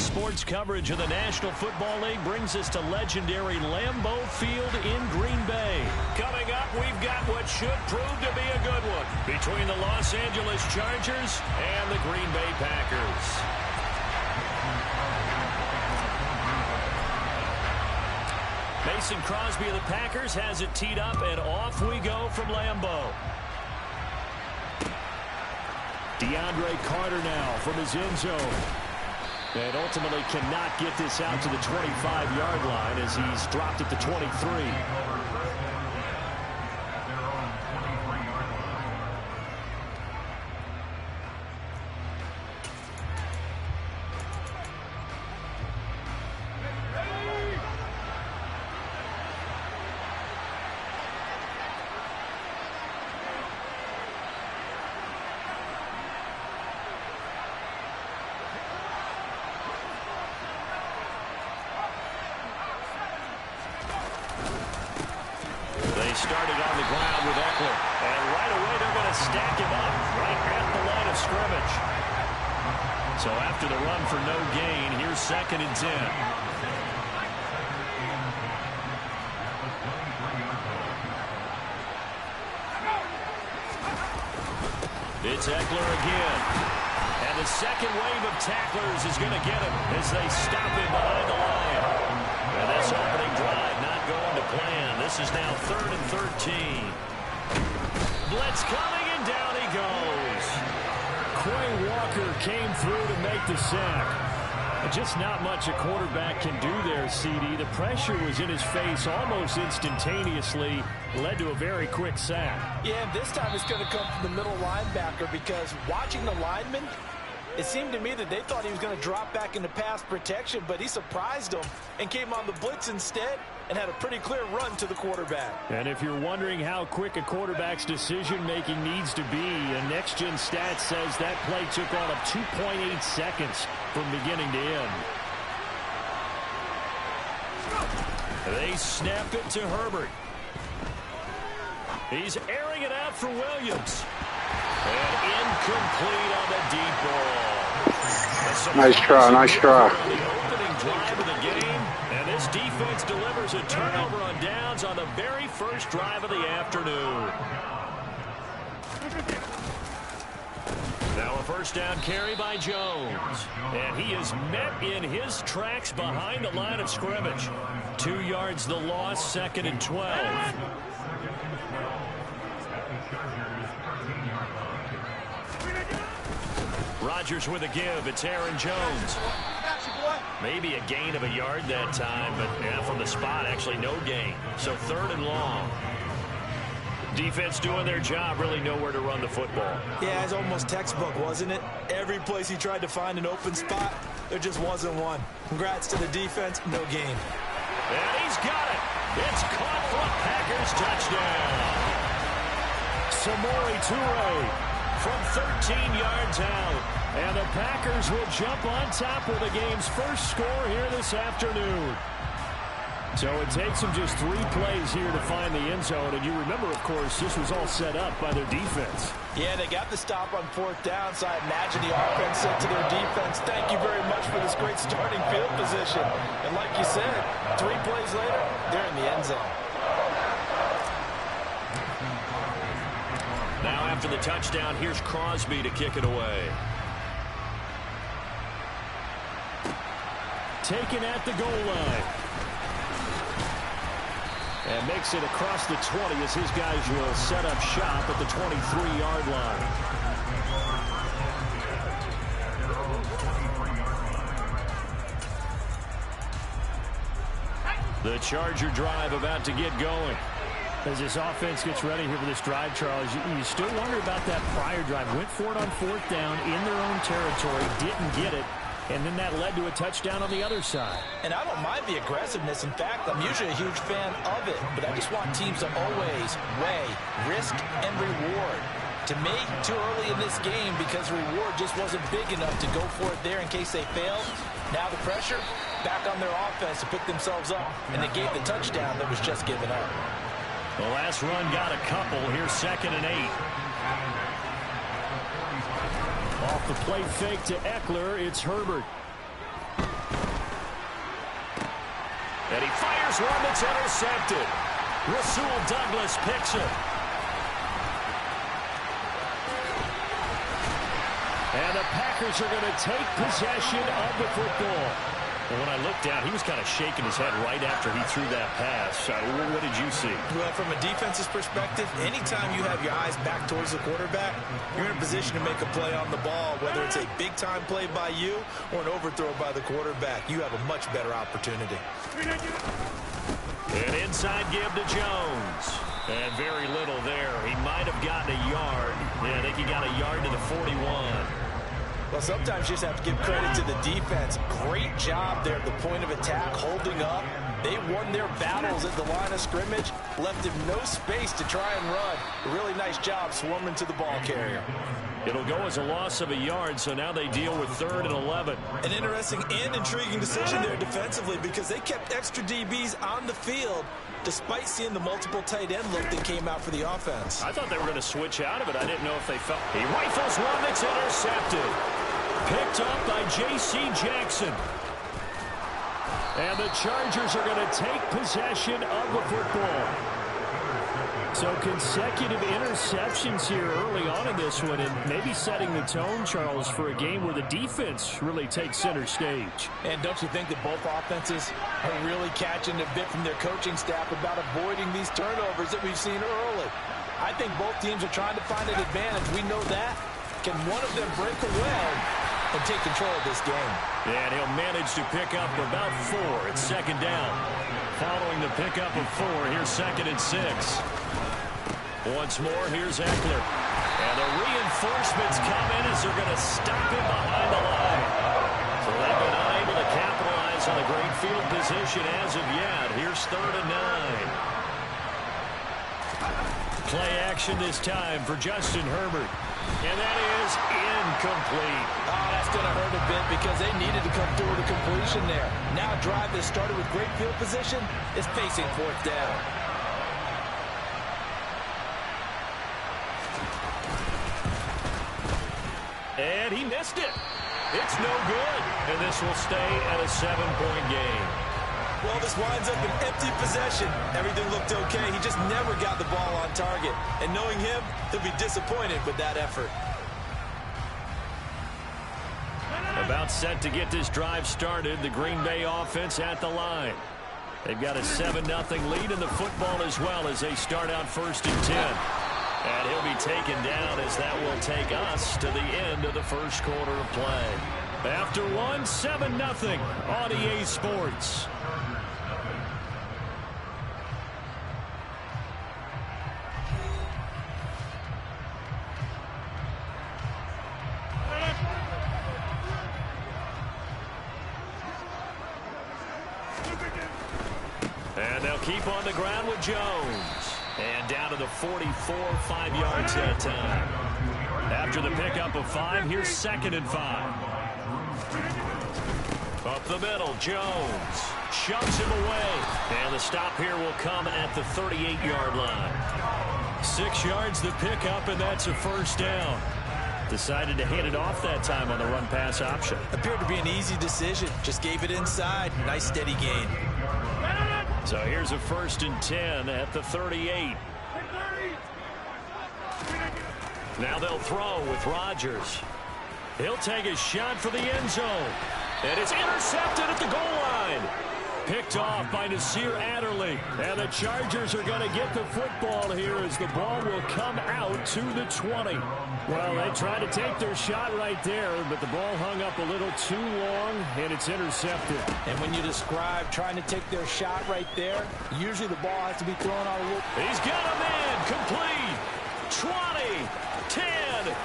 Sports coverage of the National Football League brings us to legendary Lambeau Field in Green Bay. Coming up, we've got what should prove to be a good one between the Los Angeles Chargers and the Green Bay Packers. Mason Crosby of the Packers has it teed up, and off we go from Lambeau. DeAndre Carter now from his end zone. And ultimately cannot get this out to the 25-yard line as he's dropped at the 23. Started on the ground with Eckler. And right away they're going to stack him up right at the line of scrimmage. So after the run for no gain, here's 2nd and 10. It's Eckler again. And the second wave of tacklers is going to get him as they stop him behind the line. And this opening drive not going to plan. This is now 3rd and 13. Blitz coming, and down he goes. Quay Walker came through to make the sack. Just not much a quarterback can do there, CD. The pressure was in his face almost instantaneously. Led to a very quick sack. Yeah, and this time it's going to come from the middle linebacker because watching the lineman, it seemed to me that they thought he was going to drop back into pass protection, but he surprised them and came on the blitz instead and had a pretty clear run to the quarterback. And if you're wondering how quick a quarterback's decision-making needs to be, a next-gen stat says that play took on up 2.8 seconds from beginning to end. They snap it to Herbert. He's airing it out for Williams. And incomplete on the deep ball. Nice try, nice try. The opening drive of the game, and this defense delivers a turnover on downs on the very first drive of the afternoon. Now a first down carry by Jones. And he is met in his tracks behind the line of scrimmage. 2 yards the loss, 2nd and 12. Rodgers with a give. It's Aaron Jones. Maybe a gain of a yard that time, but yeah, from the spot, actually no gain. So 3rd and long. Defense doing their job, really nowhere to run the football. Yeah, it's almost textbook, wasn't it? Every place he tried to find an open spot, there just wasn't one. Congrats to the defense, no gain. And he's got it. It's caught for a Packers touchdown. Samori Toure from 13 yards out. And the Packers will jump on top with the game's first score here this afternoon. So it takes them just 3 plays here to find the end zone. And you remember, of course, this was all set up by their defense. Yeah, they got the stop on 4th down, so I imagine the offense said to their defense, thank you very much for this great starting field position. And like you said, 3 plays later, they're in the end zone. Now after the touchdown, here's Crosby to kick it away. Taken at the goal line. And makes it across the 20 as his guys will set up shop at the 23-yard line. The Charger drive about to get going. As this offense gets ready here for this drive, Charles, you still wonder about that prior drive. Went for it on 4th down in their own territory, didn't get it. And then that led to a touchdown on the other side. And I don't mind the aggressiveness. In fact, I'm usually a huge fan of it. But I just want teams to always weigh risk and reward. To me, too early in this game because reward just wasn't big enough to go for it there in case they failed. Now the pressure back on their offense to pick themselves up. And they gave the touchdown that was just given up. The last run got a couple. Here's 2nd and 8. Off the play fake to Eckler, it's Herbert. And he fires one that's intercepted. Rasul Douglas picks it. And the Packers are going to take possession of the football. And when I looked down, he was kind of shaking his head right after he threw that pass. What did you see? Well, from a defense's perspective, anytime you have your eyes back towards the quarterback, you're in a position to make a play on the ball, whether it's a big-time play by you or an overthrow by the quarterback. You have a much better opportunity. An inside give to Jones. And very little there. He might have gotten a yard. Yeah, I think he got a yard to the 41. Well, sometimes you just have to give credit to the defense. Great job there at the point of attack, holding up. They won their battles at the line of scrimmage, left him no space to try and run. A really nice job swarming to the ball carrier. It'll go as a loss of a yard, so now they deal with 3rd and 11. An interesting and intriguing decision there defensively because they kept extra DBs on the field despite seeing the multiple tight end look that came out for the offense. I thought they were going to switch out of it. I didn't know if they felt. He rifles one that's intercepted. Picked up by J.C. Jackson. And the Chargers are going to take possession of the football. So consecutive interceptions here early on in this one, and maybe setting the tone, Charles, for a game where the defense really takes center stage. And don't you think that both offenses are really catching a bit from their coaching staff about avoiding these turnovers that we've seen early? I think both teams are trying to find an advantage. We know that. Can one of them break away and take control of this game? And he'll manage to pick up about 4. It's 2nd down. Following the pickup of 4, here's 2nd and 6. Once more, here's Eckler. And the reinforcements come in as they're going to stop him behind the line. So they've been unable to capitalize on a great field position as of yet. Here's 3rd and 9. Play action this time for Justin Herbert. And that is incomplete. Oh, that's going to hurt a bit because they needed to come through with a completion there. Now a drive that started with great field position is facing 4th down. And he missed it. It's no good. And this will stay at a 7-point game. Well, this winds up an empty possession. Everything looked okay. He just never got the ball on target. And knowing him, he'll be disappointed with that effort. About set to get this drive started. The Green Bay offense at the line. They've got a 7-0 lead in the football as well as they start out 1st and 10. And he'll be taken down as that will take us to the end of the first quarter of play. After 7-0 on EA Sports. And they'll keep on the ground with Jones. And down to the 44, 5 yards that time. After the pickup of 5, here's 2nd and 5. Up the middle, Jones shoves him away. And the stop here will come at the 38-yard line. 6 yards the pickup, and that's a 1st down. Decided to hand it off that time on the run-pass option. Appeared to be an easy decision. Just gave it inside. Nice steady gain. So here's a 1st and 10 at the 38. Now they'll throw with Rodgers. He'll take a shot for the end zone. And it's intercepted at the goal line. Picked off by Nasir Adderley. And the Chargers are going to get the football here as the ball will come out to the 20. Well, they tried to take their shot right there, but the ball hung up a little too long, and it's intercepted. And when you describe trying to take their shot right there, usually the ball has to be thrown out a little. He's got a man complete. 20, 10,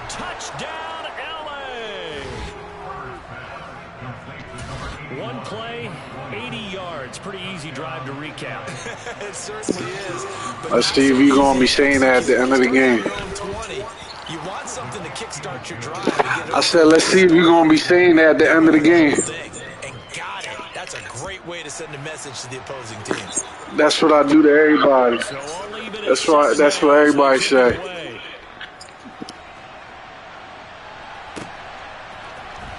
touchdown, LA. One play, 80 yards. Pretty easy drive to recap. It certainly is. But Steve, you're going to be saying that at the end of the game. You want something to kickstart your drive. I said, let's see if you're going to be saying that at the end of the game. And got it. That's a great way to send a message to the opposing team. That's what I do to everybody. That's right. That's what everybody say.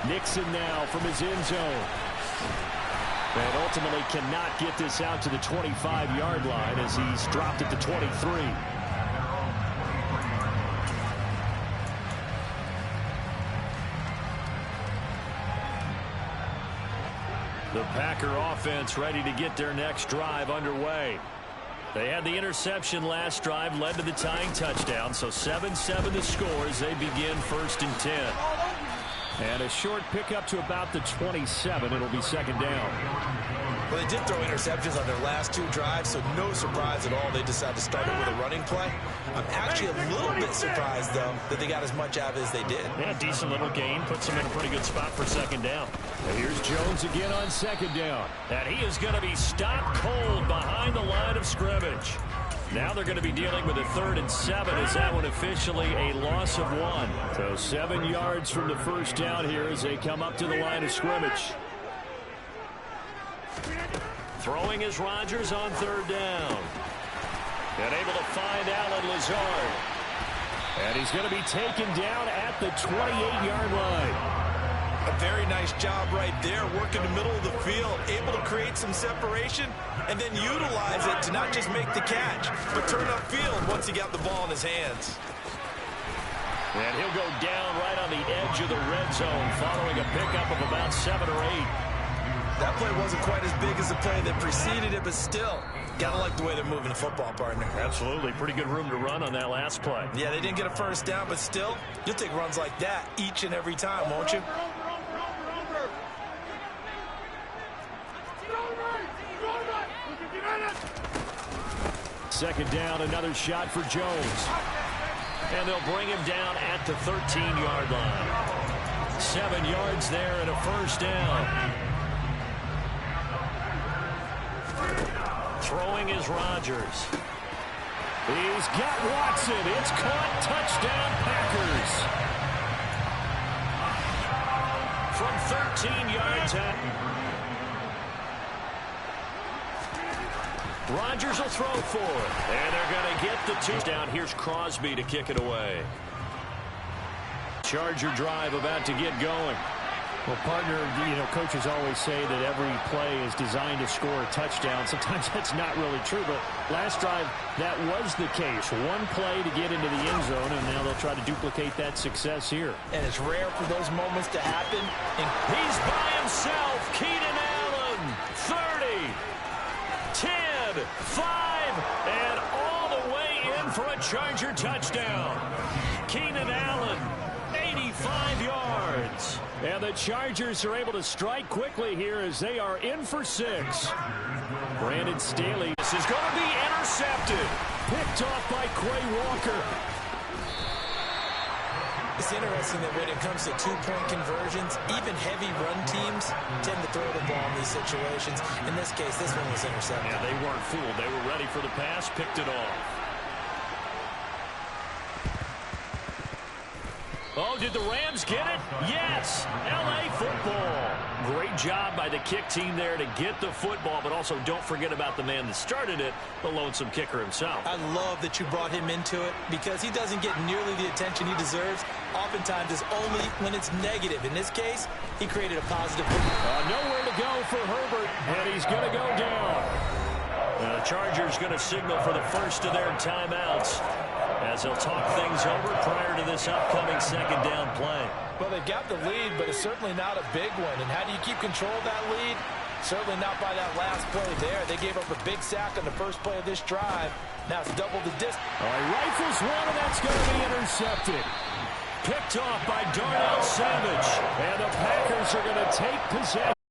Nixon now from his end zone. And ultimately cannot get this out to the 25-yard line as he's dropped it to 23. The Packer offense ready to get their next drive underway. They had the interception last drive, led to the tying touchdown, so 7-7 the score as they begin 1st and 10. And a short pickup to about the 27. It'll be 2nd down. Well, they did throw interceptions on their last 2 drives, so no surprise at all they decided to start it with a running play. I'm actually a little bit surprised, though, that they got as much out of it as they did. Yeah, decent little gain. Puts them in a pretty good spot for 2nd down. And here's Jones again on 2nd down. And he is going to be stopped cold behind the line of scrimmage. Now they're going to be dealing with a 3rd and 7 as that one officially a loss of 1. So 7 yards from the 1st down here as they come up to the line of scrimmage. Throwing is Rodgers on 3rd down. And able to find Allen Lazard. And he's going to be taken down at the 28-yard line. A very nice job right there, working the middle of the field, able to create some separation, and then utilize it to not just make the catch, but turn upfield once he got the ball in his hands. And he'll go down right on the edge of the red zone following a pickup of about 7 or 8. That play wasn't quite as big as the play that preceded it, but still, gotta like the way they're moving the football, partner. Absolutely. Pretty good room to run on that last play. Yeah, they didn't get a 1st down, but still, you'll take runs like that each and every time, won't you? 2nd down, another shot for Jones. And they'll bring him down at the 13-yard line. 7 yards there and a 1st down. Throwing is Rodgers. He's got Watson. It's caught. Touchdown, Packers. From 13 yards out. Rodgers will throw for it. And they're going to get the 2 down. Here's Crosby to kick it away. Charger drive about to get going. Well, partner, coaches always say that every play is designed to score a touchdown. Sometimes that's not really true, but last drive, that was the case. 1 play to get into the end zone, and now they'll try to duplicate that success here. And it's rare for those moments to happen. And he's by himself. Keenan Allen, 30, 10, 5, and all the way in for a Charger touchdown. Keenan Allen, 85 yards. And the Chargers are able to strike quickly here as they are in for 6. Brandon Staley. This is going to be intercepted. Picked off by Quay Walker. It's interesting that when it comes to 2-point conversions, even heavy run teams tend to throw the ball in these situations. In this case, this one was intercepted. Yeah, they weren't fooled. They were ready for the pass, picked it off. Oh, did the Rams get it? Yes! L.A. football. Great job by the kick team there to get the football, but also don't forget about the man that started it, the lonesome kicker himself. I love that you brought him into it because he doesn't get nearly the attention he deserves. Oftentimes it's only when it's negative. In this case, he created a positive. Nowhere to go for Herbert, and he's going to go down. The Chargers going to signal for the first of their timeouts as they'll talk things over prior to this upcoming 2nd down play. Well, they got the lead, but it's certainly not a big one. And how do you keep control of that lead? Certainly not by that last play there. They gave up a big sack on the first play of this drive. Now it's double the distance. He rifles one, and that's going to be intercepted. Picked off by Darnell Savage. And the Packers are going to take possession.